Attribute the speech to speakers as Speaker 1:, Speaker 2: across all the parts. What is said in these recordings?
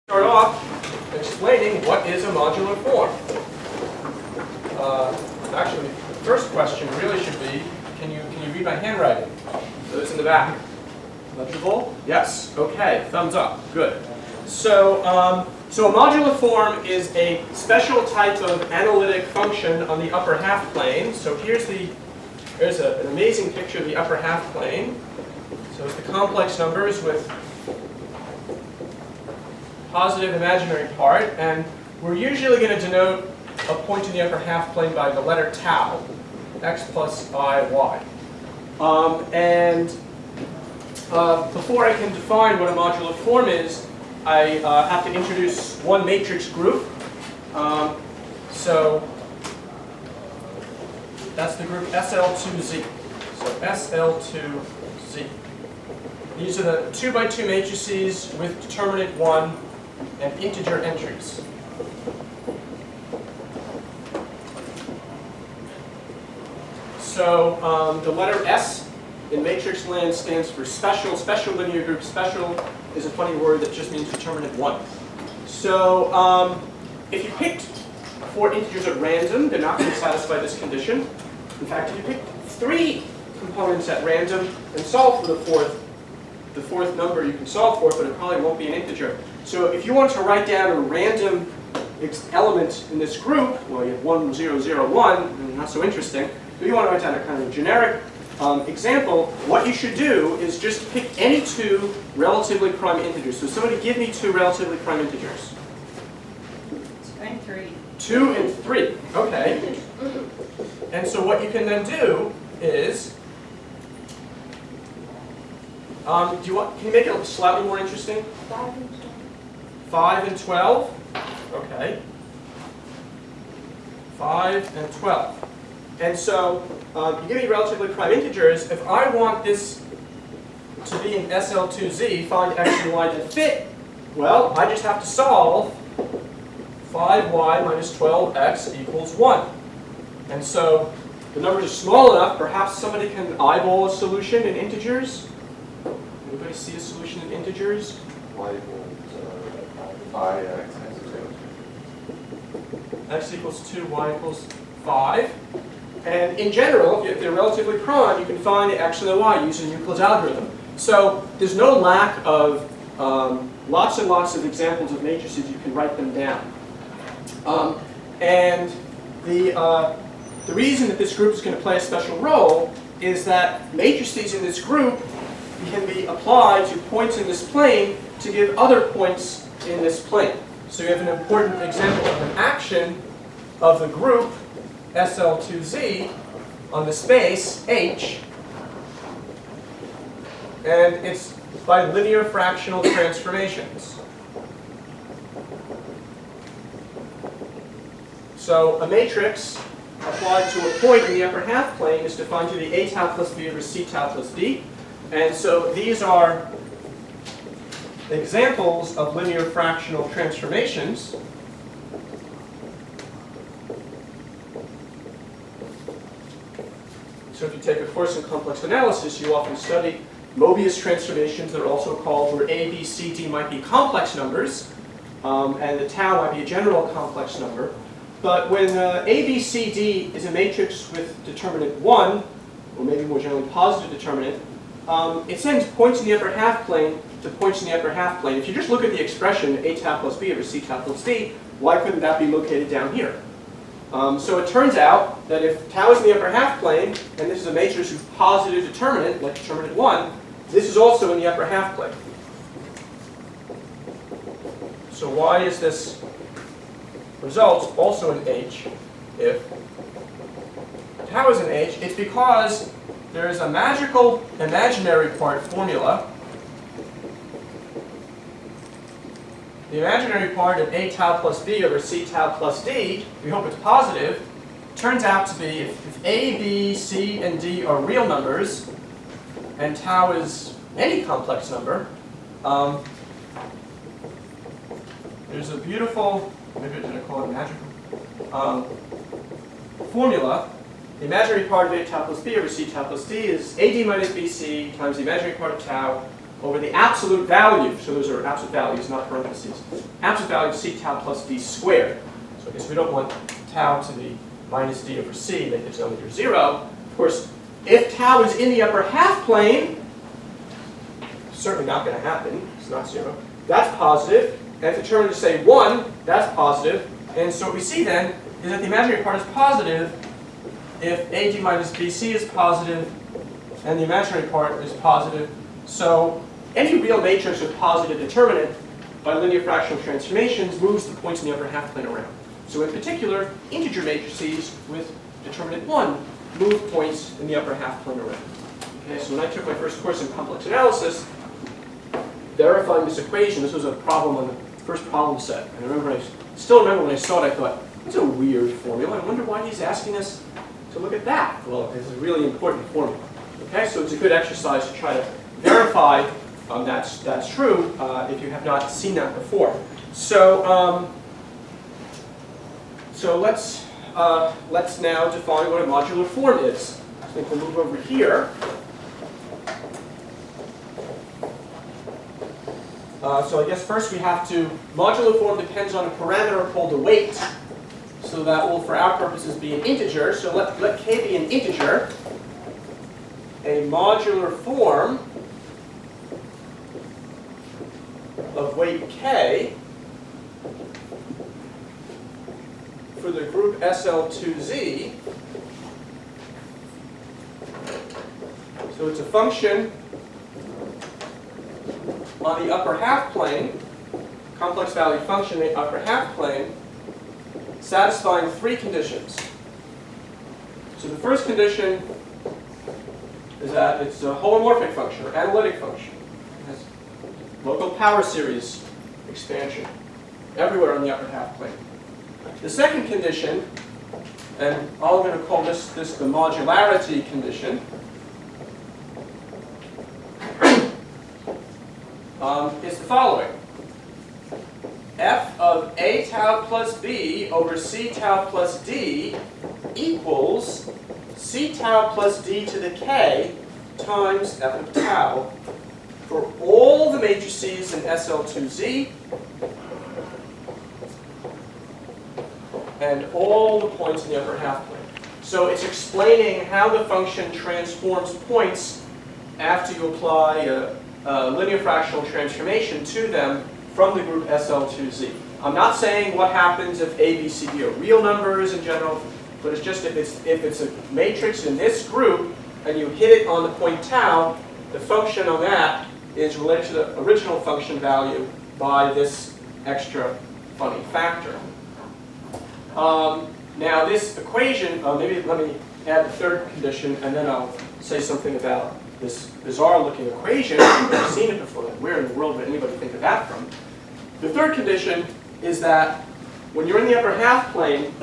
Speaker 1: Start off explaining what is a modular form. Actually, the first question really should be, can you read my handwriting? Those in the back. Legible? Yes. Okay. Thumbs up. Good. So a modular form is a special type of analytic function on the upper half plane. So here's an amazing picture of the upper half plane. So it's the complex numbers with positive imaginary part, and we're usually going to denote a point in the upper half plane by the letter tau, x plus I, y. Before I can define what a modular form is, I have to introduce one matrix group. So that's the group SL2Z. So SL2Z. These are the 2 by 2 matrices with determinant 1 and integer entries. So the letter S in matrix land stands for special linear group. Special is a funny word that just means determinant 1. So if you picked 4 integers at random, they're not going to satisfy this condition. In fact, if you pick 3 components at random and solve for the fourth number you can solve for, but it probably won't be an integer. So if you want to write down a random element in this group, well, you have 1, 0, 0, 1, not so interesting. If you want to write down a kind of generic example, what you should do is just pick any 2 relatively prime integers. So somebody give me 2 relatively prime integers.
Speaker 2: 2 and 3.
Speaker 1: 2 and 3. Okay. And so what you can then do is, can you make it slightly more interesting?
Speaker 2: 5 and 12.
Speaker 1: 5 and 12? Okay. 5 and 12. And so you give me relatively prime integers. If I want this to be an SL2Z, find x and y that fit, well, I just have to solve 5y minus 12x equals 1. And so the numbers are small enough, perhaps somebody can eyeball a solution in integers. Anybody see a solution in integers?
Speaker 3: Y equals 5x
Speaker 1: X equals 2, y equals 5. And in general, if they're relatively prime, you can find the x and the y using Euclid's algorithm. So there's no lack of lots and lots of examples of matrices. You can write them down. And the reason that this group is going to play a special role is that matrices in this group can be applied to points in this plane to give other points in this plane. So you have an important example of an action of the group SL2Z on the space H, and it's by linear fractional transformations. So a matrix applied to a point in the upper half plane is defined to be A tau plus B over C tau plus D. And so these are examples of linear fractional transformations. So if you take a course in complex analysis, you often study Mobius transformations that are also called where A, B, C, D might be complex numbers, and the tau might be a general complex number. But when A, B, C, D is a matrix with determinant 1, or maybe more generally positive determinant, it sends points in the upper half plane to points in the upper half plane. If you just look at the expression A tau plus B over C tau plus D, why couldn't that be located down here? So it turns out that if tau is in the upper half plane, and this is a matrix with positive determinant, like determinant 1, this is also in the upper half plane. So why is this result also in H if tau is in H? It's because there is a magical imaginary part formula. The imaginary part of A tau plus B over C tau plus D, we hope it's positive, turns out to be if A, B, C, and D are real numbers, and tau is any complex number, there's a beautiful, maybe I didn't call it magical, formula. The imaginary part of A tau plus B over C tau plus D is AD minus BC times the imaginary part of tau over the absolute value, so those are absolute values, not parentheses, absolute value of c tau plus d squared. So I guess we don't want tau to be minus d over c, make the denominator 0. Of course, if tau is in the upper half plane, certainly not going to happen, it's not 0, that's positive. And if the term is, say, 1, that's positive. And so what we see then is that the imaginary part is positive if AD minus BC is positive and the imaginary part is positive. So any real matrix with positive determinant by linear fractional transformations moves the points in the upper half plane around. So in particular, integer matrices with determinant 1 move points in the upper half plane around. Okay, so when I took my first course in complex analysis, verifying this equation, this was a problem on the first problem set. And I still remember when I saw it, I thought, that's a weird formula. I wonder why he's asking us to look at that. Well, it's a really important formula. Okay, so it's a good exercise to try to verify that's true if you have not seen that before. So, let's now define what a modular form is. I think we'll move over here. So I guess first we have to, modular form depends on a parameter called the weight. So that will, for our purposes, be an integer. So let k be an integer. A modular form of weight k for the group SL2Z. So it's a function on the upper half plane, complex valued function in the upper half plane, satisfying 3 conditions. So the first condition is that it's a holomorphic function or analytic function. It has local power series expansion everywhere on the upper half plane. The second condition, and I'm going to call this the modularity condition, is the following. F of a tau plus b over c tau plus d equals c tau plus d to the k times f of tau for all the matrices in SL2Z and all the points in the upper half plane. So it's explaining how the function transforms points after you apply a linear fractional transformation to them from the group SL2Z. I'm not saying what happens if A, B, C, D are real numbers in general, but it's just if it's a matrix in this group and you hit it on the point tau, the function on that is related to the original function value by this extra funny factor. Now this equation, maybe let me add the third condition and then I'll say something about this bizarre looking equation. I've never seen it before. Where in the world would anybody think of that from? The third condition is that when you're in the upper half plane,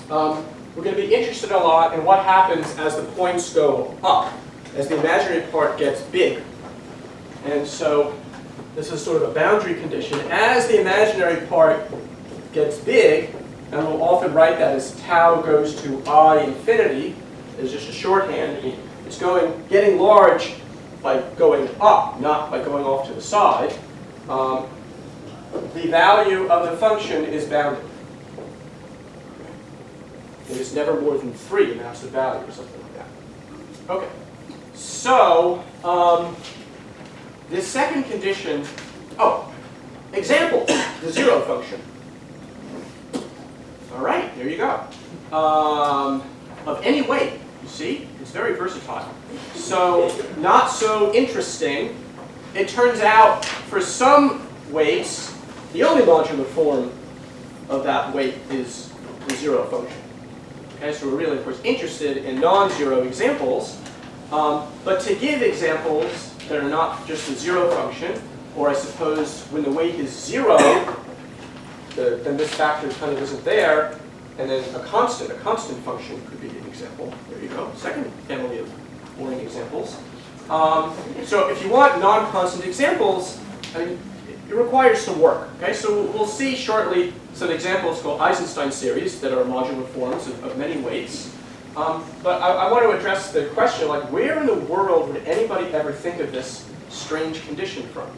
Speaker 1: we're going to be interested a lot in what happens as the points go up, as the imaginary part gets big. And so this is sort of a boundary condition. As the imaginary part gets big, and we'll often write that as tau goes to I infinity, as just a shorthand. It's getting large by going up, not by going off to the side. The value of the function is bounded. It is never more than 3 in absolute value or something like that. Okay, so this second condition, example, the 0 function. All right, there you go. Of any weight, you see, it's very versatile. So, not so interesting. It turns out, for some weights, the only modular form of that weight is the 0 function. Okay, so we're really, of course, interested in non-zero examples. But to give examples that are not just a 0 function, or I suppose when the weight is 0, then this factor kind of isn't there, and then a constant function could be an example. There you go, second family of boring examples. So if you want non-constant examples, I mean, it requires some work. Okay, so we'll see shortly some examples called Eisenstein Series that are modular forms of many weights. But I want to address the question, like, where in the world would anybody ever think of this strange condition from.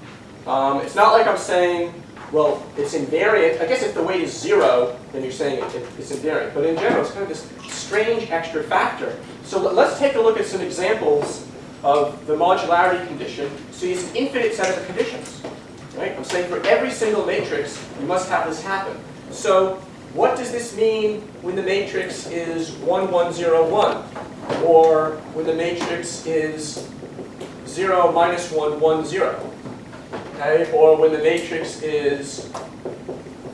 Speaker 1: It's not like I'm saying, well, it's invariant. I guess if the weight is 0, then you're saying it's invariant. But in general, it's kind of this strange extra factor. So let's take a look at some examples of the modularity condition. So it's an infinite set of conditions. Right? I'm saying for every single matrix, you must have this happen. So what does this mean when the matrix is 1, 1, 0, 1? Or when the matrix is 0, minus 1, 1, 0? Okay? Or when the matrix is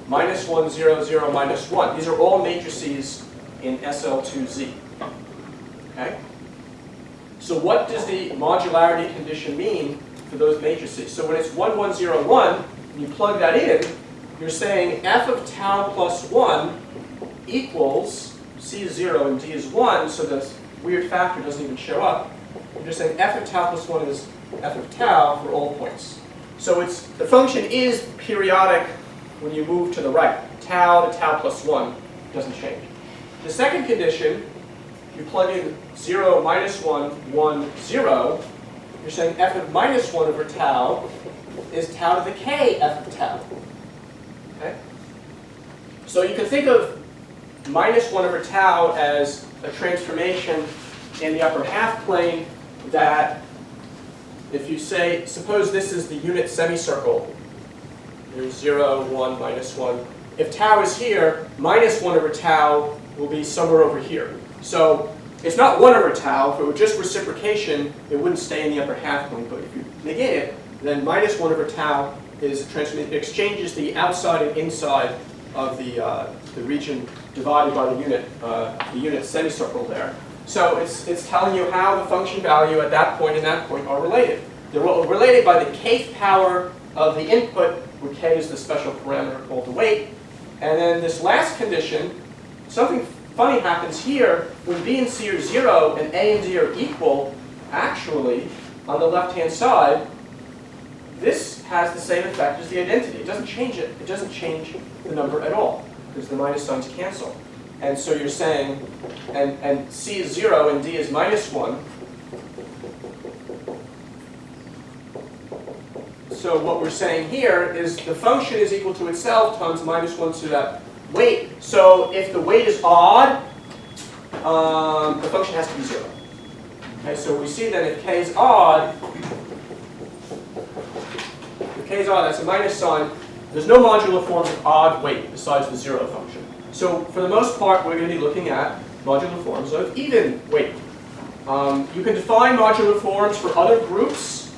Speaker 1: minus 1, 0, 0, minus 1. These are all matrices in SL2Z. Okay? So what does the modularity condition mean for those matrices? So when it's 1, 1, 0, 1, and you plug that in, you're saying f of tau plus 1 equals, C is 0 and D is 1, so this weird factor doesn't even show up. You're just saying f of tau plus 1 is f of tau for all points. So the function is periodic when you move to the right. Tau to tau plus 1 doesn't change. The second condition, you plug in 0, minus 1, 1, 0, you're saying f of minus 1 over tau is tau to the k f of tau. Okay? So you can think of minus 1 over tau as a transformation in the upper half plane that if you say, suppose this is the unit semicircle, there's 0, 1, minus 1. If tau is here, minus 1 over tau will be somewhere over here. So it's not 1 over tau. If it were just reciprocation, it wouldn't stay in the upper half plane. But if you negate it, then minus 1 over tau is a transformation. It exchanges the outside and inside of the region divided by the unit semicircle there. So it's telling you how the function value at that point and that point are related. They're related by the kth power of the input, where k is the special parameter called the weight. And then this last condition, something funny happens here. When b and c are 0 and a and d are equal, actually, on the left-hand side, this has the same effect as the identity. It doesn't change it. It doesn't change the number at all, because the minus signs cancel. And so you're saying, and c is 0 and d is minus 1. So what we're saying here is the function is equal to itself times minus 1 to that weight. So if the weight is odd, the function has to be 0. Okay, so we see that if k is odd, that's a minus sign. There's no modular forms of odd weight besides the 0 function. So for the most part, we're going to be looking at modular forms of even weight. You can define modular forms for other groups.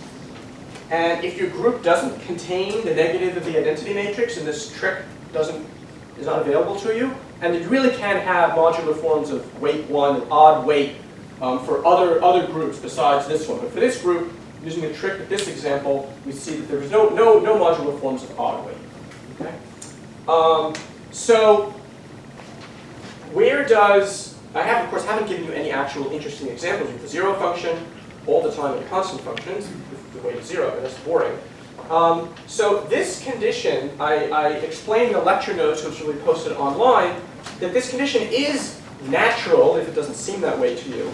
Speaker 1: And if your group doesn't contain the negative of the identity matrix, and this trick is not available to you, and you really can have modular forms of weight 1 and odd weight for other groups besides this one. But for this group, using the trick with this example, we see that there's no modular forms of odd weight. Okay? So where does, of course, haven't given you any actual interesting examples with the 0 function all the time in constant functions, with the weight of 0, and that's boring. So this condition, I explained in the lecture notes, which will be posted online, that this condition is natural, if it doesn't seem that way to you,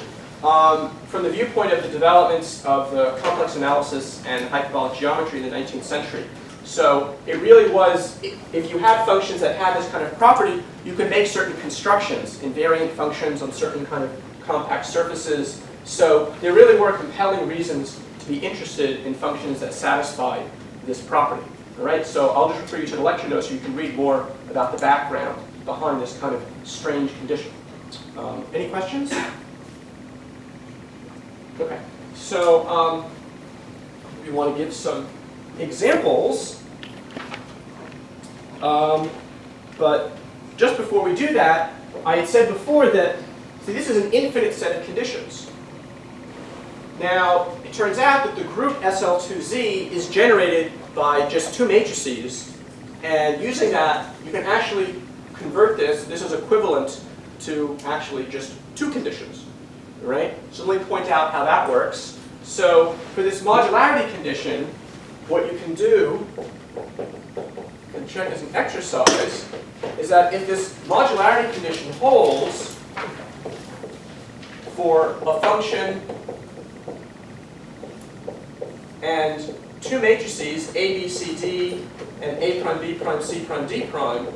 Speaker 1: from the viewpoint of the developments of the complex analysis and hyperbolic geometry in the 19th century. So it really was, if you had functions that had this kind of property, you could make certain constructions, invariant functions on certain kind of compact surfaces. So there really were compelling reasons to be interested in functions that satisfy this property. All right, so I'll just refer you to the lecture notes so you can read more about the background behind this kind of strange condition. Any questions? Okay, so we want to give some examples, but just before we do that, I had said before that, see, this is an infinite set of conditions. Now, it turns out that the group SL2Z is generated by just 2 matrices, and using that, you can actually convert this. This is equivalent to actually just 2 conditions, right? So let me point out how that works. So for this modularity condition, what you can do, and check as an exercise, is that if this modularity condition holds for a function and two matrices, A, B, C, D, and A prime, B prime, C prime, D prime,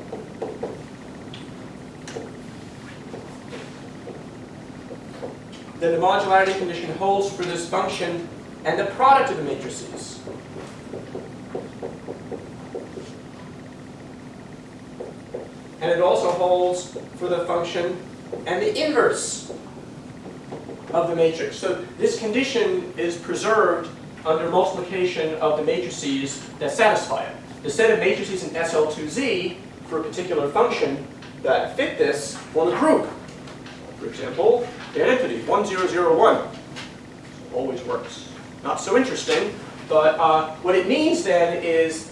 Speaker 1: then the modularity condition holds for this function and the product of the matrices. And it also holds for the function and the inverse of the matrix. So this condition is preserved under multiplication of the matrices that satisfy it. The set of matrices in SL2Z for a particular function that fit this form a group. For example, the identity 1001 always works. Not so interesting, but what it means then is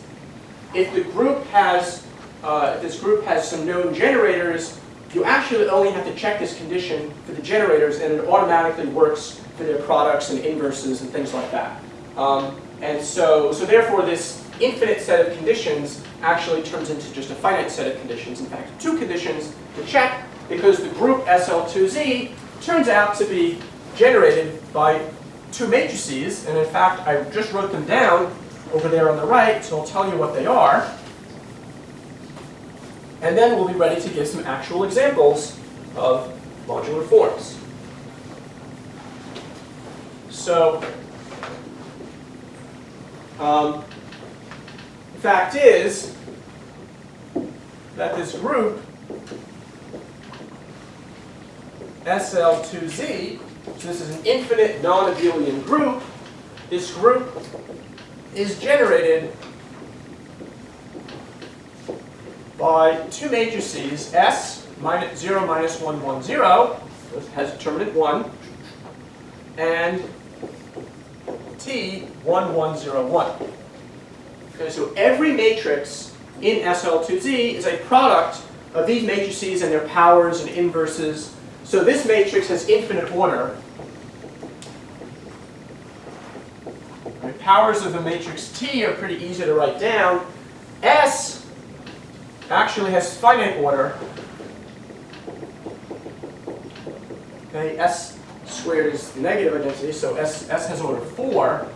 Speaker 1: if the group has if this group has some known generators, you actually only have to check this condition for the generators, and it automatically works for their products and inverses and things like that. And so therefore, this infinite set of conditions actually turns into just a finite set of conditions. In fact, two conditions to check, because the group SL2Z turns out to be generated by two matrices. And in fact, I just wrote them down over there on the right, so I'll tell you what they are. And then we'll be ready to give some actual examples of modular forms. So, the fact is that this group, SL2Z, so this is an infinite non-abelian group, this group is generated by two matrices, S minus 0 minus 1 1 0, has determinant 1, and T 1 1 0 1. Okay, so every matrix in SL2Z is a product of these matrices and their powers and inverses. So this matrix has infinite order. The powers of the matrix T are pretty easy to write down. S actually has finite order. Okay, S squared is the negative identity, so S has order 4,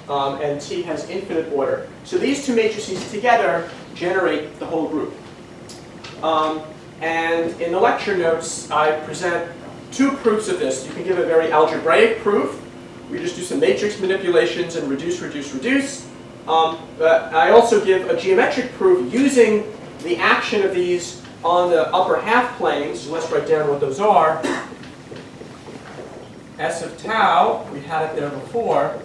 Speaker 1: and T has infinite order. So these two matrices together generate the whole group. And in the lecture notes, I present two proofs of this. You can give a very algebraic proof. We just do some matrix manipulations and reduce, reduce, reduce. But I also give a geometric proof using the action of these on the upper half planes. So let's write down what those are. S of tau, we had it there before,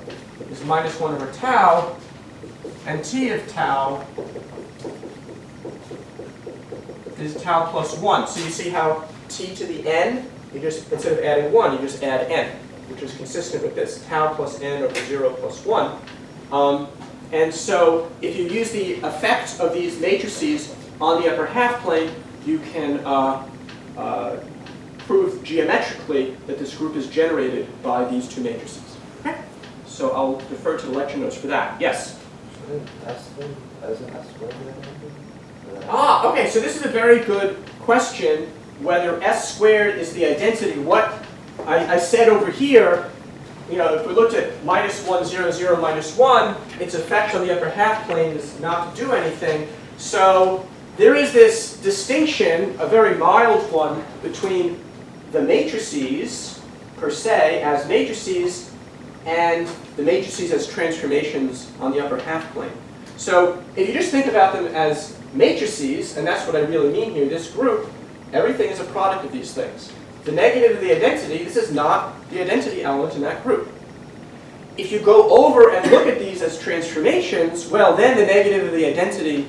Speaker 1: is minus 1 over tau, and T of tau is tau plus 1. So you see how T to the n, you just, instead of adding 1, you just add n, which is consistent with this, tau plus n over 0 plus 1. And so if you use the effect of these matrices on the upper half plane, you can prove geometrically that this group is generated by these two matrices. Okay? So I'll defer to the lecture notes for that. Yes? Okay, so this is a very good question, whether S squared is the identity. What I said over here, you know, if we looked at minus 1, 0, 0, minus 1, its effect on the upper half plane is not to do anything. So there is this distinction, a very mild one, between the matrices per se as matrices and the matrices as transformations on the upper half plane. So if you just think about them as matrices, and that's what I really mean here, this group, everything is a product of these things. The negative of the identity, this is not the identity element in that group. If you go over and look at these as transformations, well, then the negative of the identity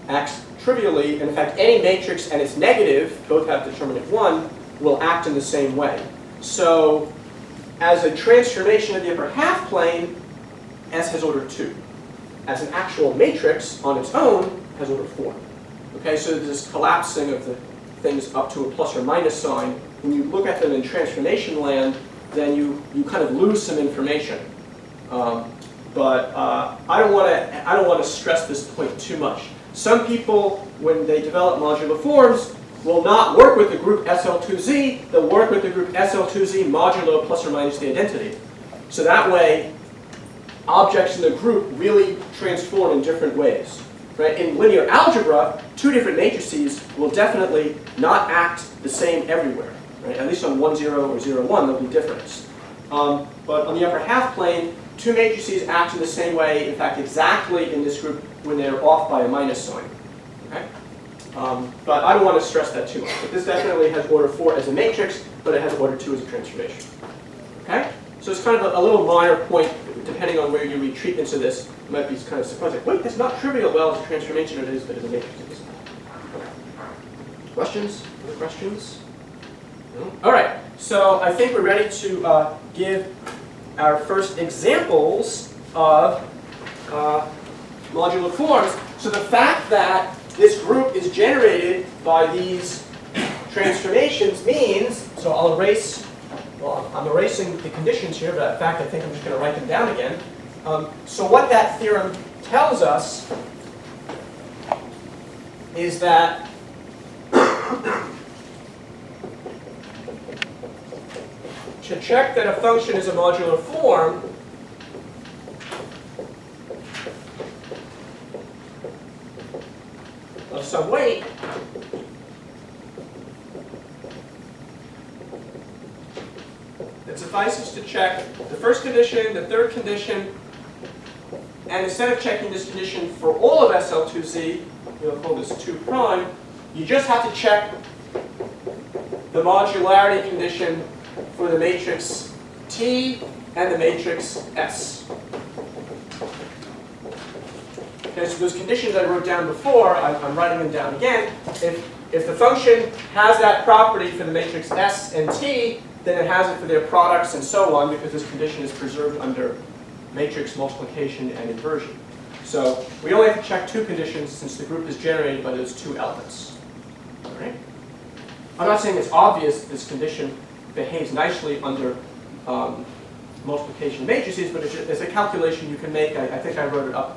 Speaker 1: acts trivially. And in fact, any matrix and its negative, both have determinant 1, will act in the same way. So as a transformation of the upper half plane, S has order 2. As an actual matrix on its own, has order 4. Okay, so there's this collapsing of the things up to a plus or minus sign. When you look at them in transformation land, then you kind of lose some information. But I don't want to stress this point too much. Some people, when they develop modular forms, will not work with the group SL2Z. They'll work with the group SL2Z modulo plus or minus the identity. So that way, objects in the group really transform in different ways. Right? In linear algebra, two different matrices will definitely not act the same everywhere. Right? At least on 1, 0 or 0, 1, there'll be difference. But on the upper half plane, two matrices act in the same way, in fact, exactly in this group when they're off by a minus sign. Okay? But I don't want to stress that too much. But this definitely has order 4 as a matrix, but it has order 2 as a transformation. Okay? So it's kind of a little minor point, depending on where you read treatments of this. You might be kind of surprised, like, wait, that's not trivial. Well, as a transformation it is, but as a matrix it isn't. Okay. Questions? Other questions? No? All right. So I think we're ready to give our first examples of modular forms. So the fact that this group is generated by these transformations means, so I'll erase, well, I'm erasing the conditions here, but in fact I think I'm just going to write them down again. So what that theorem tells us is that to check that a function is a modular form, of some weight, it suffices to check the first condition, the third condition, and instead of checking this condition for all of SL2Z, we'll call this 2 prime, you just have to check the modularity condition for the matrix T and the matrix S. Okay, so those conditions I wrote down before, I'm writing them down again. If the function has that property for the matrix S and T, then it has it for their products and so on, because this condition is preserved under matrix multiplication and inversion. So we only have to check 2 conditions since the group is generated by those 2 elements. All right? I'm not saying it's obvious this condition behaves nicely under multiplication matrices, but it's a calculation you can make. I think I wrote it up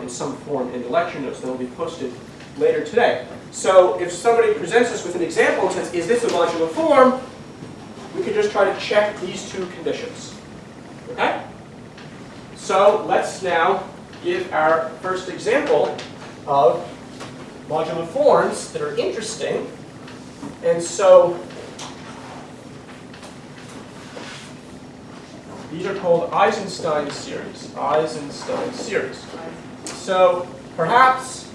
Speaker 1: in some form in the lecture notes that will be posted later today. So if somebody presents us with an example and says, is this a modular form, we can just try to check these 2 conditions. Okay? So let's now give our first example of modular forms that are interesting. And so these are called Eisenstein Series. Eisenstein Series. So perhaps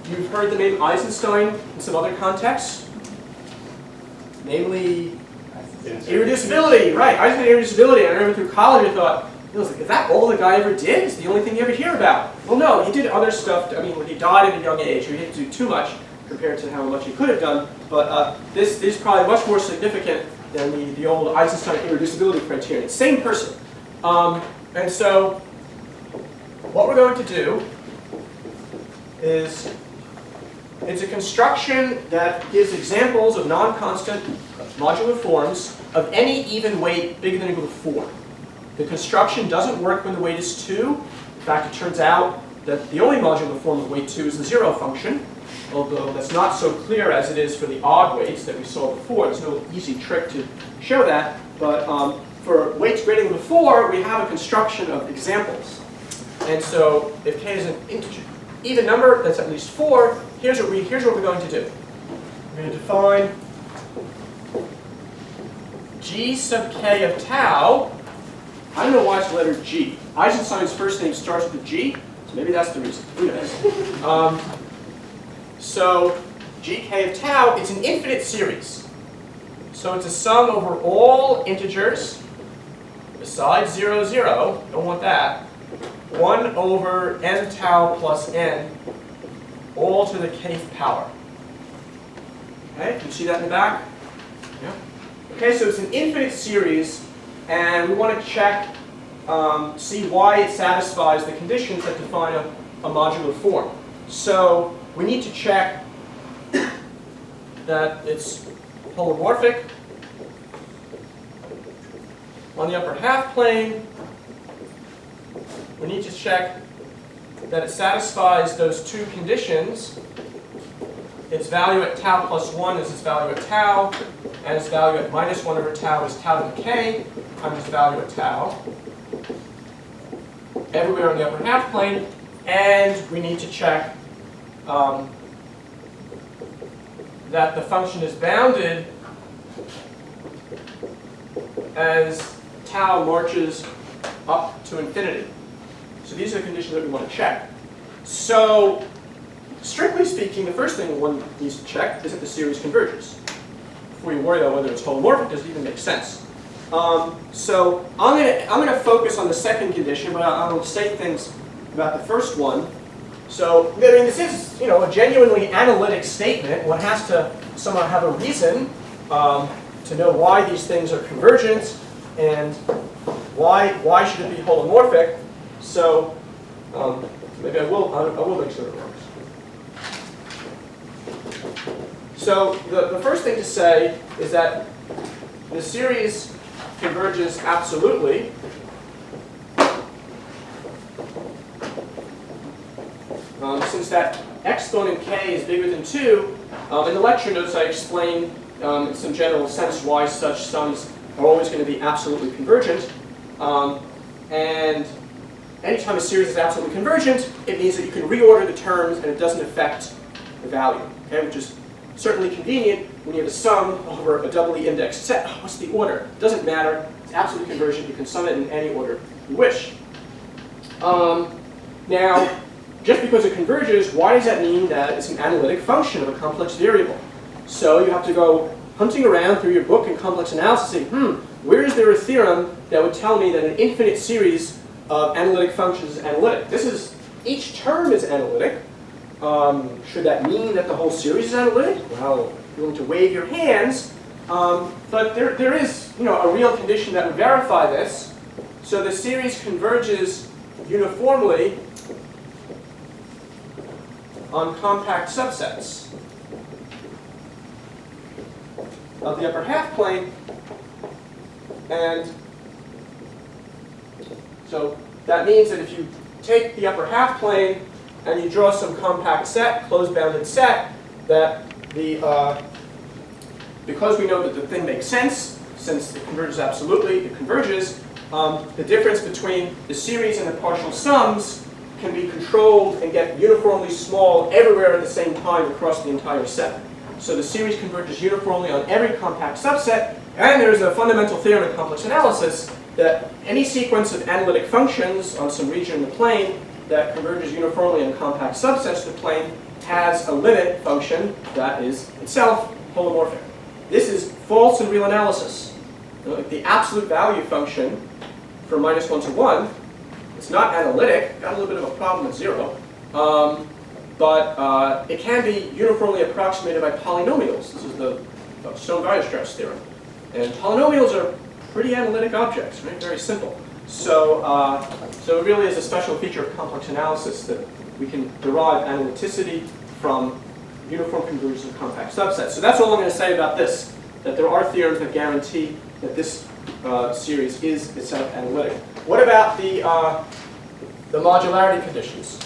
Speaker 1: you've heard the name Eisenstein in some other contexts, namely irreducibility. Right, Eisenstein irreducibility. I remember through college I thought, is that all the guy ever did? It's the only thing you ever hear about. Well, no, he did other stuff. I mean, when he died at a young age, he didn't do too much compared to how much he could have done. But this is probably much more significant than the old Eisenstein irreducibility criterion. Same person. And so what we're going to do is, it's a construction that gives examples of non-constant modular forms of any even weight bigger than or equal to 4. The construction doesn't work when the weight is 2. In fact, it turns out that the only modular form of weight 2 is the 0 function, although that's not so clear as it is for the odd weights that we saw before. There's no easy trick to show that, but for weights greater than 4, we have a construction of examples. And so if k is an integer, even number that's at least 4, here's what we're going to do. We're going to define g sub k of tau. I don't know why it's the letter G. Eisenstein's first name starts with a G, so maybe that's the reason. Who knows? So gk of tau, it's an infinite series. So it's a sum over all integers besides 0, 0. Don't want that. 1 over n tau plus n, all to the kth power. Okay, can you see that in the back? Yeah. Okay, so it's an infinite series, and we want to check, see why it satisfies the conditions that define a modular form. So we need to check that it's holomorphic on the upper half plane. We need to check that it satisfies those 2 conditions. Its value at tau plus 1 is its value at tau, and its value at minus 1 over tau is tau to the k times its value at tau. everywhere on the upper half plane, and we need to check that the function is bounded as tau marches up to infinity. So these are the conditions that we want to check. So strictly speaking, the first thing one needs to check is that the series converges. Before you worry about whether it's holomorphic, does it even make sense? So I'm gonna focus on the second condition, but I'll say things about the first one. So I mean, this is a genuinely analytic statement. One has to somehow have a reason to know why these things are convergent and why should it be holomorphic. So maybe I will make sure it works. So the first thing to say is that the series converges absolutely since that exponent k is bigger than 2. In the lecture notes I explain in some general sense why such sums are always going to be absolutely convergent. And anytime a series is absolutely convergent, it means that you can reorder the terms and it doesn't affect the value, okay? Which is certainly convenient when you have a sum over a doubly indexed set. Oh, what's the order? It doesn't matter. It's absolutely convergent. You can sum it in any order you wish. Now, just because it converges, why does that mean that it's an analytic function of a complex variable? So you have to go hunting around through your book in complex analysis, saying, where is there a theorem that would tell me that an infinite series of analytic functions is analytic? Each term is analytic. Should that mean that the whole series is analytic? Well, you're going to wave your hands, but there is a real condition that would verify this. So the series converges uniformly on compact subsets of the upper half plane, and so that means that if you take the upper half plane and you draw some compact set, closed bounded set, that because we know that the thing makes sense, since it converges absolutely, it converges, the difference between the series and the partial sums can be controlled and get uniformly small everywhere at the same time across the entire set. So the series converges uniformly on every compact subset, and there's a fundamental theorem in complex analysis that any sequence of analytic functions on some region in the plane that converges uniformly on compact subsets of the plane has a limit function that is itself holomorphic. This is false in real analysis. The absolute value function from -1 to 1, it's not analytic, got a little bit of a problem at 0, but it can be uniformly approximated by polynomials. This is the Stone-Weierstrass theorem. And polynomials are pretty analytic objects, right? Very simple. So it really is a special feature of complex analysis that we can derive analyticity from uniform convergence of compact subsets. So that's all I'm going to say about this, that there are theorems that guarantee that this series is itself analytic. What about the modularity conditions?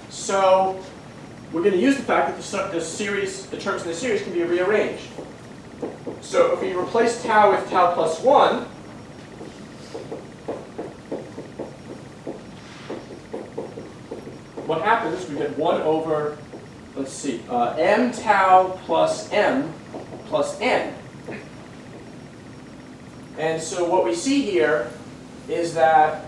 Speaker 1: So we're going to use the fact that the terms in the series can be rearranged. So if we replace tau with tau plus 1, what happens? We get 1 over, let's see, m tau plus m plus n. And so what we see here is that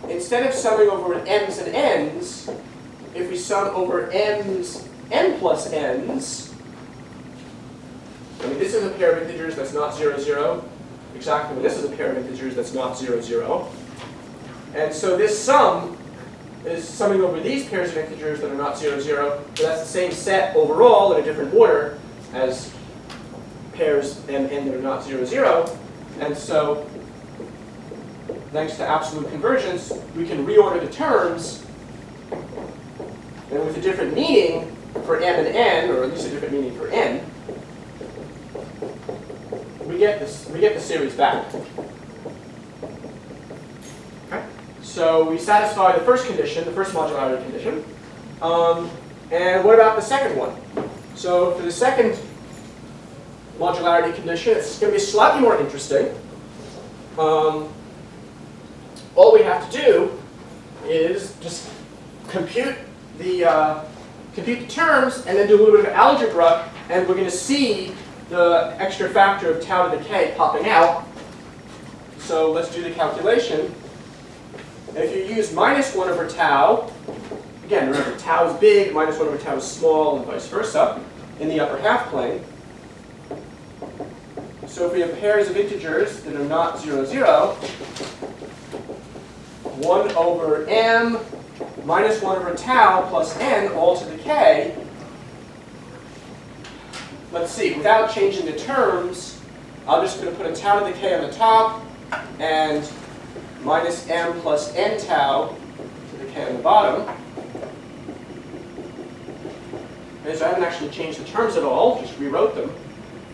Speaker 1: instead of summing over m's and n's, if we sum over m's n plus n's, I mean, this is a pair of integers that's not 0, 0. Exactly, but this is a pair of integers that's not 0, 0. And so this sum is summing over these pairs of integers that are not 0, 0, but that's the same set overall in a different order as pairs m, n that are not 0, 0. And so, thanks to absolute convergence, we can reorder the terms, and with a different meaning for m and n, or at least a different meaning for n, we get the series back. Okay? So we satisfy the first condition, the first modularity condition, And what about the second one? So for the second modularity condition, it's going to be slightly more interesting. All we have to do is just compute the terms and then do a little bit of algebra, and we're going to see the extra factor of tau to the k popping out. So let's do the calculation. If you use minus 1 over tau, again, remember, tau is big, minus 1 over tau is small, and vice versa, in the upper half plane. So if we have pairs of integers that are not 0, 0, 1 over m minus 1 over tau plus n all to the k, let's see, without changing the terms, I'm just going to put a tau to the k on the top, and minus m plus n tau to the k on the bottom. Okay, so I haven't actually changed the terms at all, just rewrote them.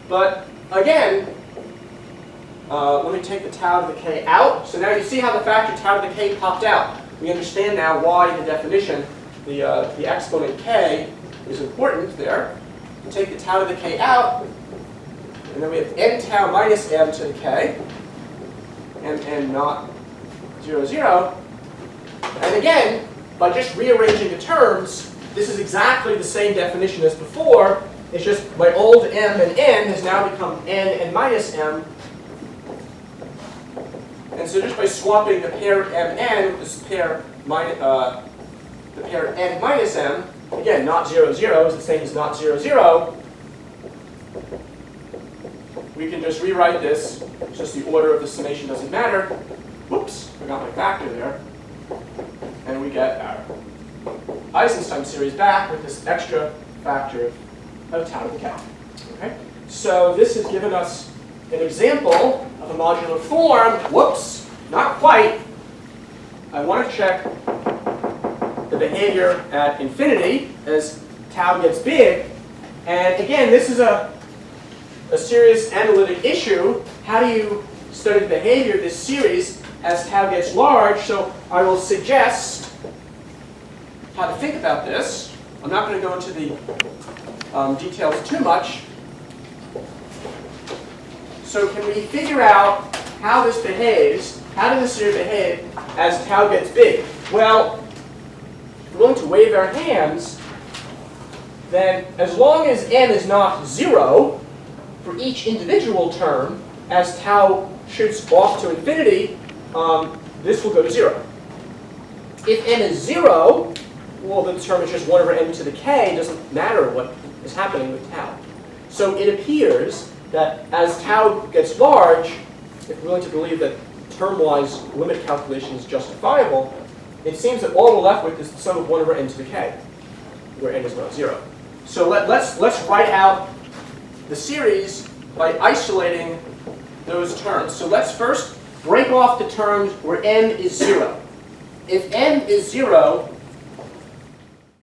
Speaker 1: But again, let me take the tau to the k out. So now you see how the factor tau to the k popped out. We understand now why in the definition the exponent k is important there. We take the tau to the k out, and then we have n tau minus m to the k, and not 0, 0. And again, by just rearranging the terms, this is exactly the same definition as before. It's just my old m and n has now become n and minus m. And so just by swapping the pair mn with this pair the pair n minus m, again, not 0, 0 is the same as not 0, 0. We can just rewrite this. It's just the order of the summation doesn't matter. Whoops, I got my factor there. And we get our Eisenstein series back with this extra factor of tau to the k. Okay? So this has given us an example of a modular form. Whoops, not quite. I want to check the behavior at infinity as tau gets big. And again, this is a serious analytic issue. How do you study the behavior of this series as tau gets large? So I will suggest how to think about this. I'm not going to go into the details too much. So can we figure out how this behaves? How does this series behave as tau gets big? Well, if we're willing to wave our hands, then as long as n is not 0 for each individual term, as tau shoots off to infinity, this will go to 0. If n is 0, well, the term is just 1 over m to the k. It doesn't matter what is happening with tau. So it appears that as tau gets large, if we're willing to believe that term-wise limit calculation is justifiable, it seems that all we're left with is the sum of 1 over n to the k, where n is not 0. So let's write out the series by isolating those terms. So let's first break off the terms where n is 0. If n is 0,